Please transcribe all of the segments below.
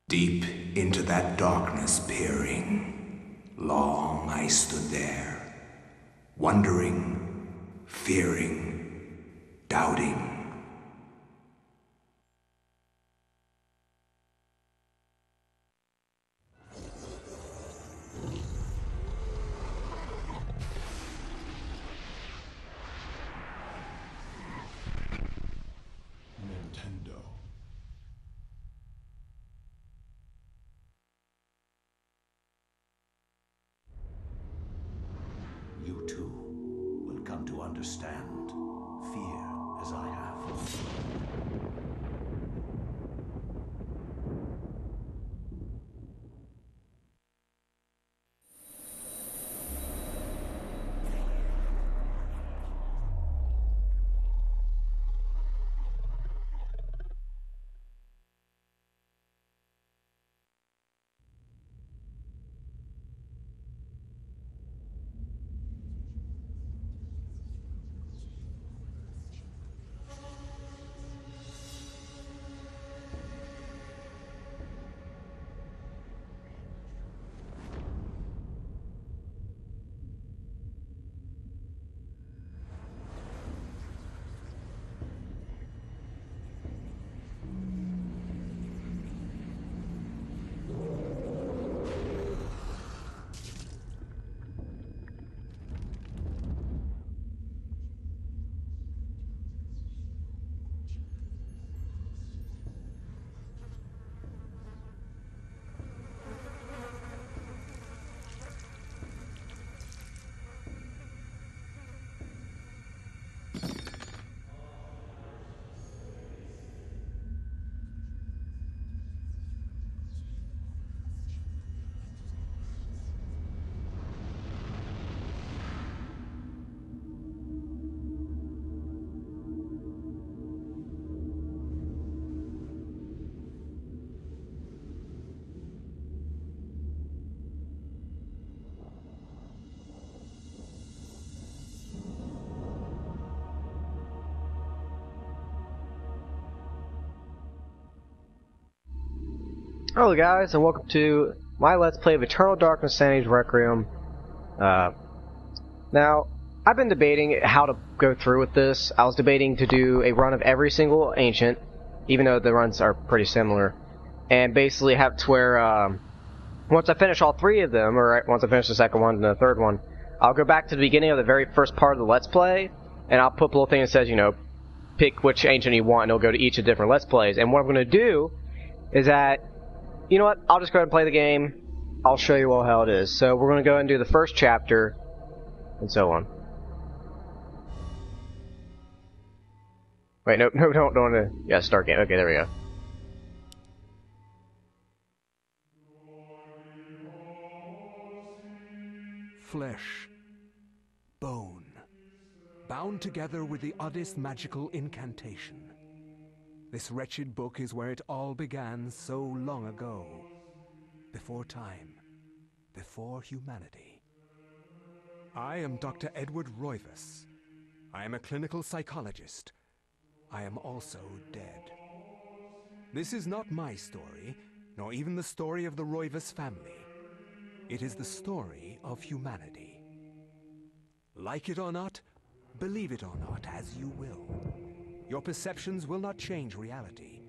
Deep into that darkness peering, long I stood there, wondering, fearing, doubting. Nintendo. You too will come to understand fear as I have. Hello guys, and welcome to my Let's Play of Eternal Darkness Sanity's Requiem. Now, I've been debating how to go through with this. I was debating to do a run of every single Ancient, even though the runs are pretty similar, and basically have it to where, once I finish all three of them, or once I finish the second one and the third one, I'll go back to the beginning of the very first part of the Let's Play, and I'll put a little thing that says, you know, pick which Ancient you want, and it'll go to each of the different Let's Plays. And what I'm going to do is that, you know what, I'll just go ahead and play the game. I'll show you all how it is. So we're going to go ahead and do the first chapter, and so on. Wait, no, don't want to... Yeah, start game. Okay, there we go. Flesh, bone, bound together with the oddest magical incantation. This wretched book is where it all began so long ago. Before time, before humanity. I am Dr. Edward Roivas. I am a clinical psychologist. I am also dead. This is not my story, nor even the story of the Roivas family. It is the story of humanity. Like it or not, believe it or not, as you will. Your perceptions will not change reality,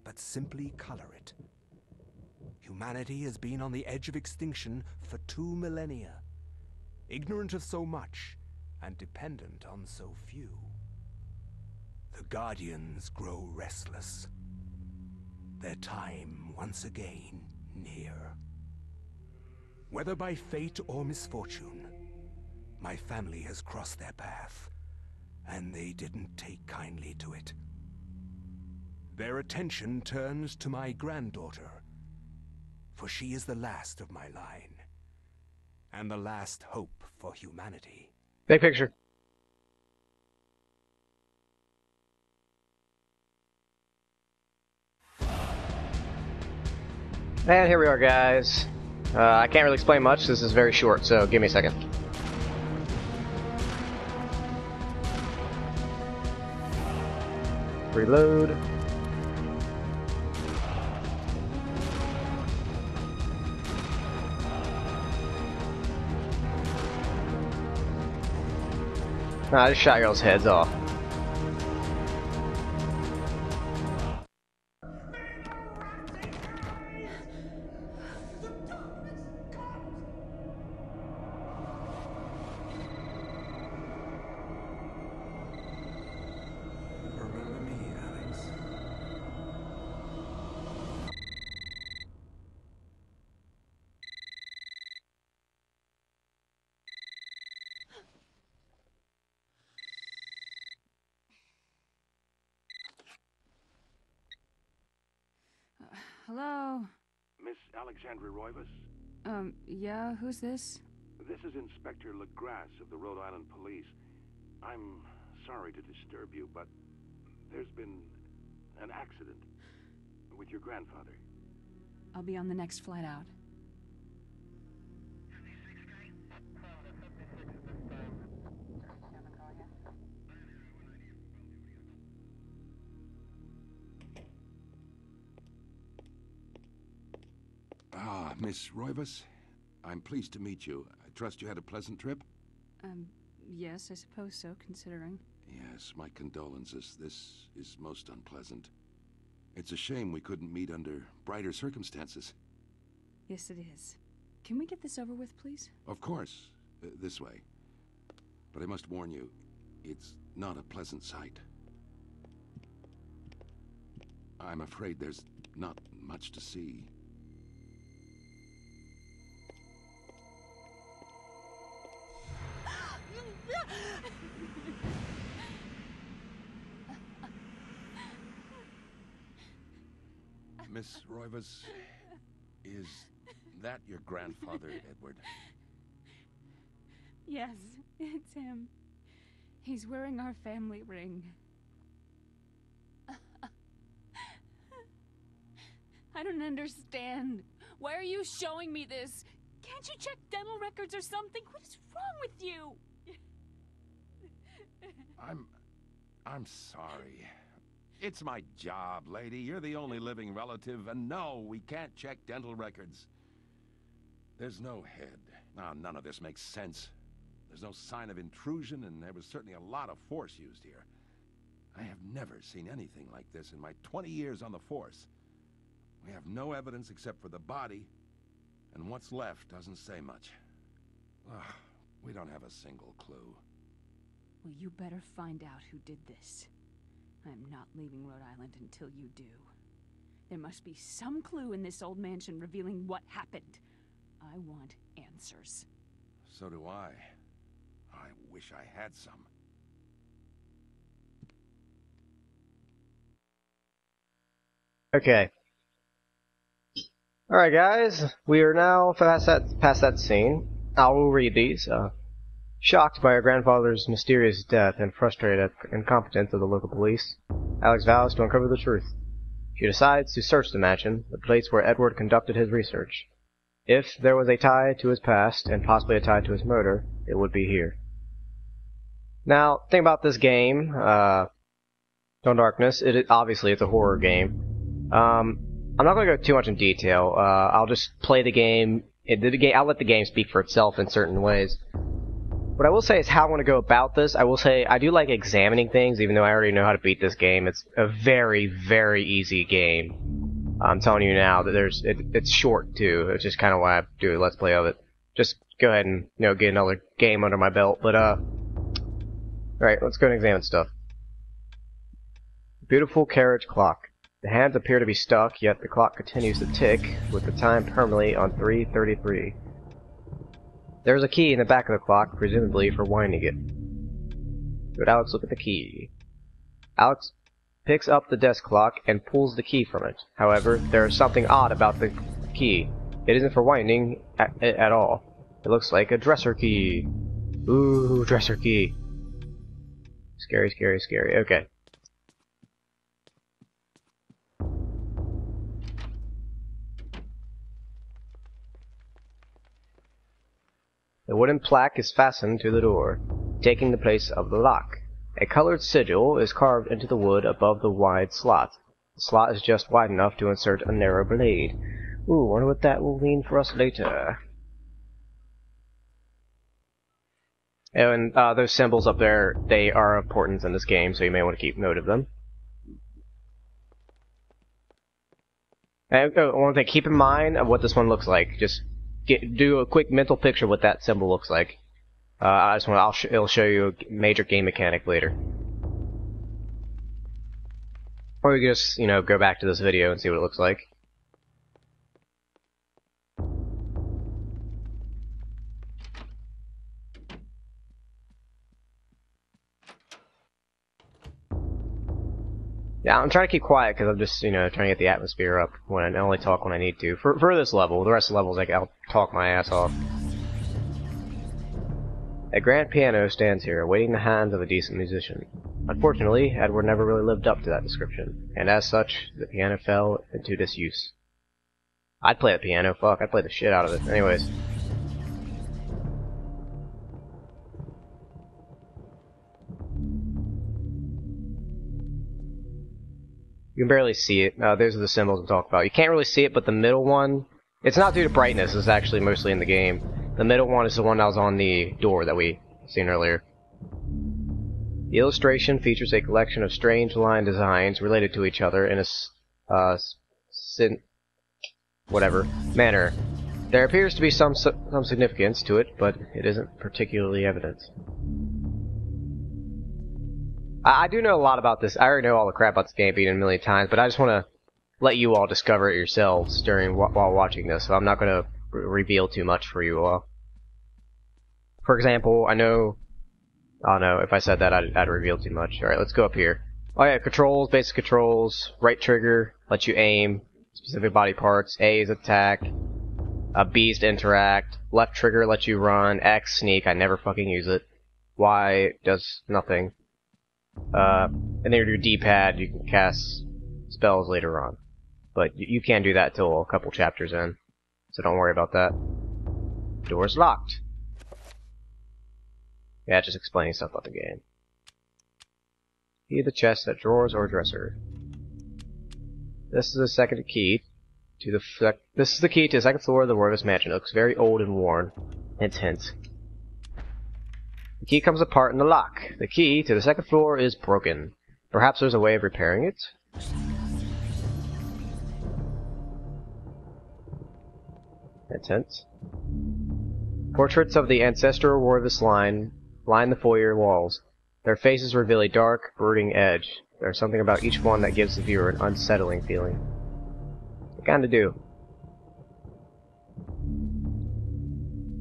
but simply color it. Humanity has been on the edge of extinction for 2 millennia, ignorant of so much and dependent on so few. The Guardians grow restless, their time once again near. Whether by fate or misfortune, my family has crossed their path, and they didn't take kindly to it. Their attention turns to my granddaughter, for she is the last of my line, and the last hope for humanity. Big picture. And here we are, guys. I can't really explain much. This is very short, so give me a second. Reload. Nah, I just shot y'all's heads off. Remember me, Alex. Hello? Miss Alexandra Roivas? Yeah, who's this? This is Inspector LaGrasse of the Rhode Island Police. I'm sorry to disturb you, but there's been an accident with your grandfather. I'll be on the next flight out. Ah, Miss Roivas, I'm pleased to meet you. I trust you had a pleasant trip? Yes, I suppose so, considering. Yes, my condolences. This is most unpleasant. It's a shame we couldn't meet under brighter circumstances. Yes, it is. Can we get this over with, please? Of course, this way. But I must warn you, it's not a pleasant sight. I'm afraid there's not much to see. Miss Roivas, is that your grandfather, Edward? Yes, it's him. He's wearing our family ring. I don't understand. Why are you showing me this? Can't you check dental records or something? What is wrong with you? I'm sorry. It's my job, lady. You're the only living relative, and no, we can't check dental records. There's no head. None of this makes sense. There's no sign of intrusion, and there was certainly a lot of force used here. I have never seen anything like this in my 20 years on the force. We have no evidence except for the body, and what's left doesn't say much. Ugh, we don't have a single clue. Well, you better find out who did this. I'm not leaving Rhode Island until you do. There must be some clue in this old mansion revealing what happened. I want answers. So do I. I wish I had some. Okay. Alright guys, we are now past that scene. I will read these. Shocked by her grandfather's mysterious death and frustrated at the incompetence of the local police, Alex vows to uncover the truth. She decides to search the mansion, the place where Edward conducted his research. If there was a tie to his past, and possibly a tie to his murder, it would be here. Now, think about this game, Dawn Darkness. Obviously, it's a horror game. I'm not going to go too much in detail. I'll just play the game. I'll let the game speak for itself in certain ways. What I will say is how I want to go about this. I will say I do like examining things, even though I already know how to beat this game. It's a very, very easy game. I'm telling you now that it's short too. It's just kind of why I do a let's play of it. Just go ahead and get another game under my belt. But alright, let's go and examine stuff. Beautiful carriage clock. The hands appear to be stuck, yet the clock continues to tick, with the time permanently on 3:33. There is a key in the back of the clock, presumably for winding it. But Alex, look at the key. Alex picks up the desk clock and pulls the key from it. However, there is something odd about the key. It isn't for winding at all. It looks like a dresser key. Ooh, dresser key. Scary, scary, scary. Okay. The wooden plaque is fastened to the door, taking the place of the lock. A colored sigil is carved into the wood above the wide slot. The slot is just wide enough to insert a narrow blade. Ooh, wonder what that will mean for us later. And those symbols up there, they are important in this game, so you may want to keep note of them. And one thing, keep in mind of what this one looks like. Just do a quick mental picture of what that symbol looks like. It'll show you a major game mechanic later. Or you can just, go back to this video and see what it looks like. Yeah, I'm trying to keep quiet because I'm just, trying to get the atmosphere up when I only talk when I need to. For this level, the rest of the levels, I'll talk my ass off. A grand piano stands here, awaiting the hands of a decent musician. Unfortunately, Edward never really lived up to that description, and as such, the piano fell into disuse. I'd play the piano, fuck, I'd play the shit out of it. Anyways. You can barely see it. Those are the symbols I'm talking about. You can't really see it, but the middle one, it's not due to brightness, it's actually mostly in the game. The middle one is the one that was on the door that we seen earlier. The illustration features a collection of strange line designs related to each other in a manner. There appears to be some significance to it, but it isn't particularly evident. I do know a lot about this. I already know all the crap about this game, beaten a million times, but I just want to let you all discover it yourselves while watching this, so I'm not going to reveal too much for you all. For example, I know... Oh no, if I said that, I'd reveal too much. Alright, let's go up here. Oh yeah, controls, basic controls, right trigger, lets you aim, specific body parts, A is attack, B is to interact, left trigger lets you run, X, sneak, I never fucking use it, Y does nothing. And then your D-pad, you can cast spells later on. But you can't do that till a couple chapters in, so don't worry about that. Door's locked. Yeah, just explaining stuff about the game. Key to the chest at drawers or dresser. This is the second key to the this is the key to the second floor of the Royvis mansion. It looks very old and worn. Hint, hint. The key comes apart in the lock. The key to the second floor is broken. Perhaps there's a way of repairing it? Hint, hint. Portraits of the ancestral Royvis line the foyer walls. Their faces reveal a dark, brooding edge. There's something about each one that gives the viewer an unsettling feeling. They kinda do.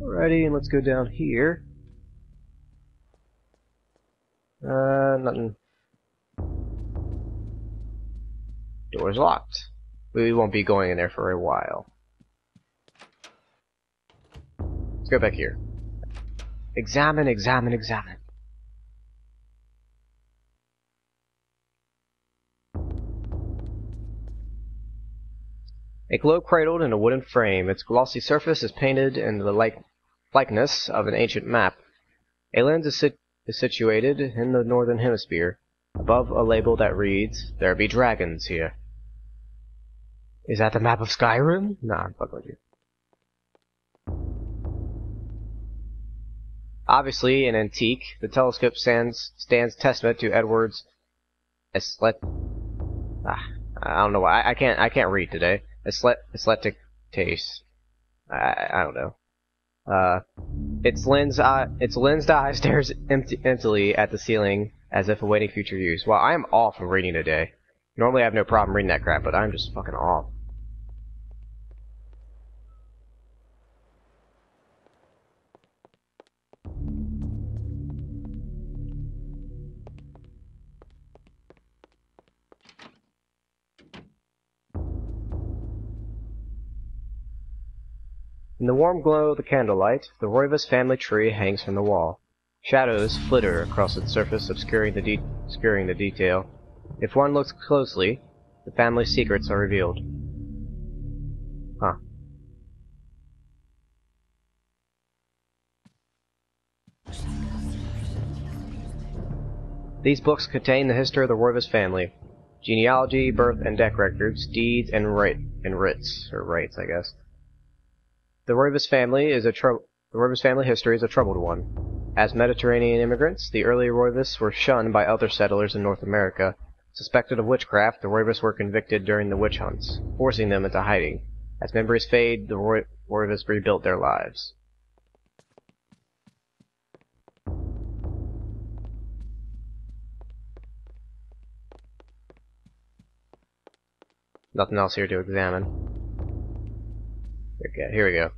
Alrighty, and let's go down here. Nothing. Door's locked. We won't be going in there for a while. Let's go back here. Examine, examine, examine. A globe cradled in a wooden frame. Its glossy surface is painted in the likeness of an ancient map. A lens is situated in the northern hemisphere, above a label that reads, "There be dragons here." Is that the map of Skyrim? Nah, I'm fucking with you. Obviously an antique, the telescope stands testament to Edward's I don't know why I can't read today. Aesthetic taste. I don't know. Its lensed eye stares emptily at the ceiling as if awaiting future use. Well, I am off from reading today. Normally I have no problem reading that crap, but I'm just fucking off. In the warm glow of the candlelight, the Royvis family tree hangs from the wall. Shadows flitter across its surface, obscuring the detail. If one looks closely, the family's secrets are revealed. Huh. These books contain the history of the Royvis family. Genealogy, birth and death records, deeds, and rights, I guess. The Royvis family history is a troubled one. As Mediterranean immigrants, the early Roivists were shunned by other settlers in North America. Suspected of witchcraft, the Roivists were convicted during the witch hunts, forcing them into hiding. As memories fade, the Roivists rebuilt their lives. Nothing else here to examine. Okay, here we go.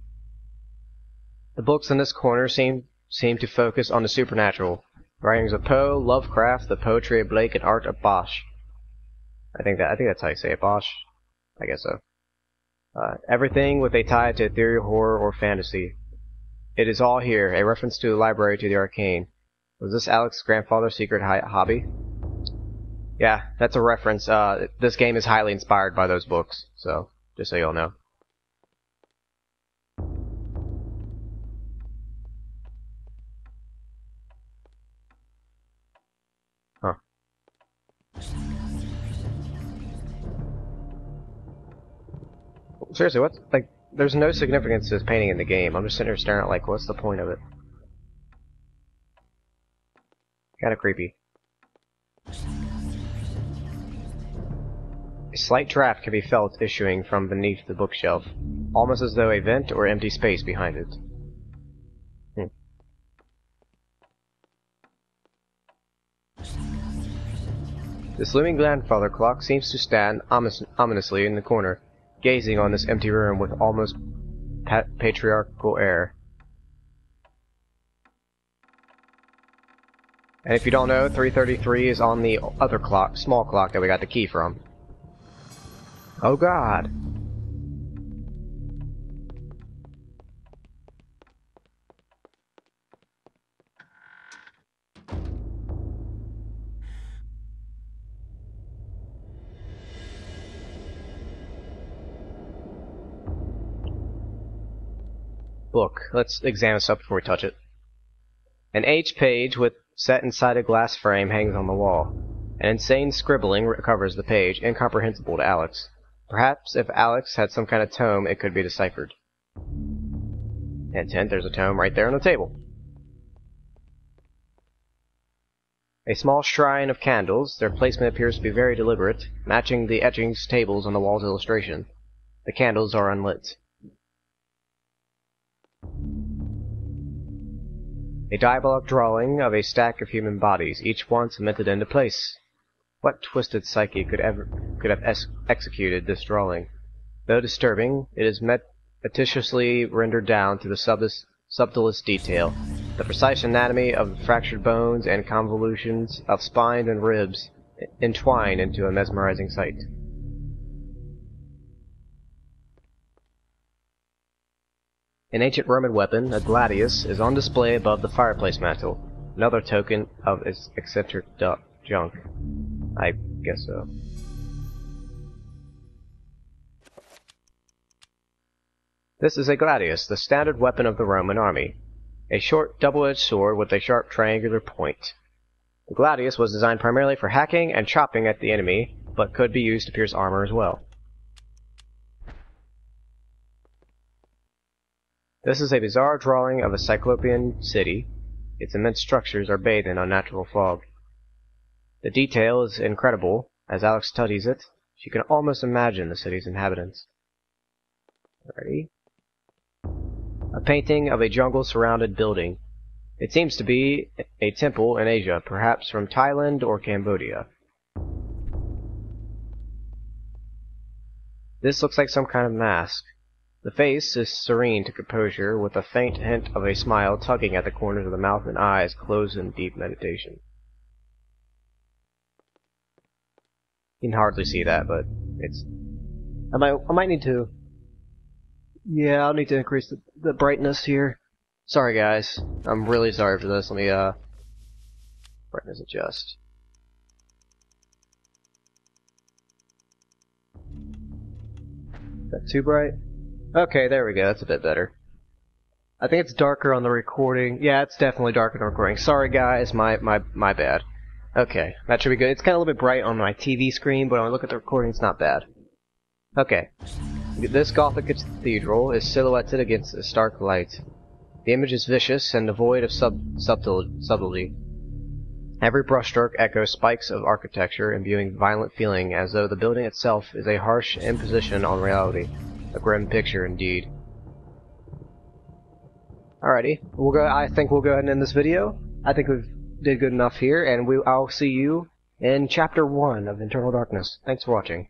The books in this corner seem to focus on the supernatural. Writings of Poe, Lovecraft, the poetry of Blake, and art of Bosch. I think that's how you say it, Bosch. I guess so. Everything with a tie to ethereal horror or fantasy. It is all here, a reference to the library to the arcane. Was this Alex's grandfather's secret hobby? Yeah, that's a reference. This game is highly inspired by those books, so just so you all know. Huh. Seriously, what? Like, there's no significance to this painting in the game. I'm just sitting here staring at, like, what's the point of it? Kinda creepy. A slight draft can be felt issuing from beneath the bookshelf, almost as though a vent or empty space behind it. This looming grandfather clock seems to stand ominously in the corner, gazing on this empty room with almost patriarchal air. And if you don't know, 333 is on the other clock, small clock that we got the key from. Oh god. Book. Let's examine this up before we touch it. An aged page set inside a glass frame hangs on the wall. An insane scribbling covers the page, incomprehensible to Alex. Perhaps if Alex had some kind of tome, it could be deciphered. Hint, hint, there's a tome right there on the table. A small shrine of candles. Their placement appears to be very deliberate, matching the etchings tables on the wall's illustration. The candles are unlit. A diabolic drawing of a stack of human bodies, each one cemented into place. What twisted psyche could have executed this drawing? Though disturbing, it is meticulously rendered down to the subtlest detail. The precise anatomy of the fractured bones and convolutions of spine and ribs entwine into a mesmerizing sight. An ancient Roman weapon, a gladius, is on display above the fireplace mantel, another token of its eccentric junk. I guess so. This is a gladius, the standard weapon of the Roman army. A short, double-edged sword with a sharp triangular point. The gladius was designed primarily for hacking and chopping at the enemy, but could be used to pierce armor as well. This is a bizarre drawing of a cyclopean city. Its immense structures are bathed in unnatural fog. The detail is incredible. As Alex studies it, she can almost imagine the city's inhabitants. Ready? A painting of a jungle-surrounded building. It seems to be a temple in Asia, perhaps from Thailand or Cambodia. This looks like some kind of mask. The face is serene to composure, with a faint hint of a smile tugging at the corners of the mouth and eyes closed in deep meditation. You can hardly see that, but it's... I might need to... Yeah, I'll need to increase the brightness here. Sorry guys, I'm really sorry for this. Let me, brightness adjust. Is that too bright? Okay, there we go, that's a bit better. I think it's darker on the recording. Yeah, it's definitely darker on the recording. Sorry guys, my bad. Okay, that should be good. It's kind of a little bit bright on my TV screen, but when I look at the recording, it's not bad. Okay. This Gothic cathedral is silhouetted against a stark light. The image is vicious and devoid of subtlety. Every brushstroke echoes spikes of architecture, imbuing violent feeling, as though the building itself is a harsh imposition on reality. A grim picture, indeed. Alrighty, I think we'll go ahead and end this video. I think we've did good enough here, and I'll see you in Chapter 1 of Internal Darkness. Thanks for watching.